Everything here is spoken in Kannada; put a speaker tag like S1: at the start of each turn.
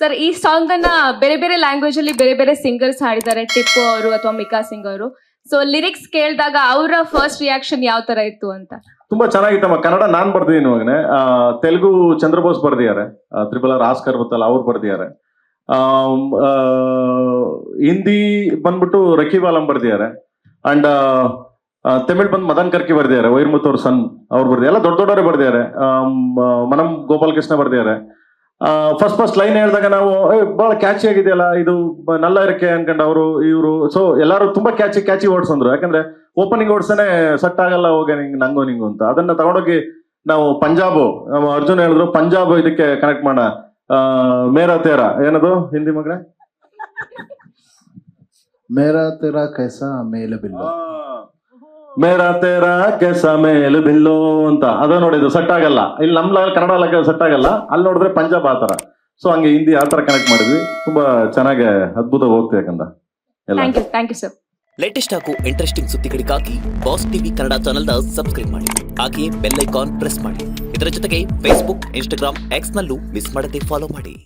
S1: ಸರ್ ಈ ಸಾಂಗ್ ಅನ್ನ ಬೇರೆ ಬೇರೆ ಲ್ಯಾಂಗ್ವೇಜ್ ಅಲ್ಲಿ ಬೇರೆ ಬೇರೆ ಸಿಂಗರ್ಸ್ ಹಾಡಿದ್ದಾರೆ, ಟಿಪ್ಪು ಅವರು ಅಥವಾ ಮಿಕಾ ಸಿಂಗ್ ಅವರು. ಸೊ ಲಿರಿಕ್ಸ್ ಕೇಳಿದಾಗ ಅವರ ಫಸ್ಟ್ ರಿಯಾಕ್ಷನ್ ಯಾವ ತರ ಇತ್ತು ಅಂತ?
S2: ತುಂಬಾ ಚೆನ್ನಾಗಿತ್ತಮ್ಮ. ಕನ್ನಡ ನಾನ್ ಬರ್ದಿದ್ದೀನಿ ಇವಾಗನೆ. ತೆಲುಗು ಚಂದ್ರಬೋಸ್ ಬರ್ದಿದ್ದಾರೆ, ತ್ರಿಬಲ್ ಆಸ್ಕರ್ ಗೊತ್ತಲ್ಲ, ಅವ್ರು ಬರ್ದಿದ್ದಾರೆ. ಹಿಂದಿ ಬಂದ್ಬಿಟ್ಟು ರಕೀಬ್ ಆಲಂ ಬರ್ದಿದ್ದಾರೆ. ಅಂಡ್ ತಮಿಳ್ ಬಂದು ಮದನ್ ಕರ್ಕಿ ಬರ್ದಿದ್ದಾರೆ, ವೈರ್ಮುತ್ ಅವ್ರ ಸನ್ ಅವ್ರು ಬರ್ದಿದ್ದಾರೆ. ಎಲ್ಲ ದೊಡ್ಡ ದೊಡ್ಡವರೇ ಬರ್ದಿದ್ದಾರೆ. ಮನಂ ಗೋಪಾಲ್ ಕೃಷ್ಣ ಬರ್ದಿದ್ದಾರೆ. ಫಸ್ಟ್ ಲೈನ್ ಹೇಳಿದಾಗ ನಾವು ಬಹಳ ಕ್ಯಾಚಿ ಆಗಿದೆಯಲ್ಲ ಇದು, ನಲ್ಲ ಇರಕ್ಕೆ ಅನ್ಕೊಂಡ್ ಅವರು ಇವರು. ಸೊ ಎಲ್ಲಾರು ತುಂಬಾ ಕ್ಯಾಚಿ ವರ್ಡ್ಸ್ ಅಂದ್ರು. ಯಾಕಂದ್ರೆ ಓಪನಿಂಗ್ ವರ್ಡ್ಸನೇ ಸೆಟ್ ಆಗಲ್ಲ, ಹೋಗಿ ನಂಗೋ ನಿಂಗು ಅಂತ. ಅದನ್ನ ತಗೊಂಡೋಗಿ ನಾವು ಪಂಜಾಬ್, ನಮ್ಮ ಅರ್ಜುನ್ ಹೇಳಿದ್ರು ಪಂಜಾಬ್ ಇದಕ್ಕೆ ಕನೆಕ್ಟ್ ಮಾಡ. ಮೇರಾ ತೇರಾ ಏನದು ಹಿಂದಿ ಮಗನೇ?
S3: ಮೇರಾ ತೇರಾ ಕೈಸಾ ಮೇಲ ಬಿಲ್ಲು,
S2: ಮೇರಾ ತೇರಾ ಕೆಸ ಮೇಲ್ ಬಿಲ್ಲು ಅಂತ. ಅದ ನೋಡಿದ್ದು ಸೆಟ್ ಆಗಲ್ಲ. ಇಲ್ಲಿ ನಮ್ ಕನ್ನಡ ಸೆಟ್ ಆಗಲ್ಲ, ಅಲ್ಲಿ ನೋಡಿದ್ರೆ ಪಂಜಾಬ್ ಆತರ. ಸೊ ಹಂಗೆ ಹಿಂದಿ ಆತರ ಕನೆಕ್ಟ್ ಮಾಡಿದ್ವಿ. ತುಂಬಾ ಚೆನ್ನಾಗಿ ಅದ್ಭುತ ಹೋಗ್ತದೆ ಯಾಕಂದ.
S1: Thank you sir.
S4: ಲೇಟೆಸ್ಟ್ ಹಾಗೂ ಇಂಟ್ರೆಸ್ಟಿಂಗ್ ಸುದ್ದಿಗಳಿಗಾಗಿ ಬಾಸ್ ಟಿವಿ ಕನ್ನಡ ಚಾನೆಲ್ನ ಸಬ್ಸ್ಕ್ರೈಬ್ ಮಾಡಿ. ಹಾಗೆಯೇ ಬೆಲ್ ಐಕಾನ್ ಪ್ರೆಸ್ ಮಾಡಿ. ಇದರ ಜೊತೆಗೆ ಫೇಸ್ಬುಕ್, ಇನ್ಸ್ಟಾಗ್ರಾಮ್, ಎಕ್ಸ್ ನಲ್ಲೂ ಮಿಸ್ ಮಾಡದೆ ಫಾಲೋ ಮಾಡಿ.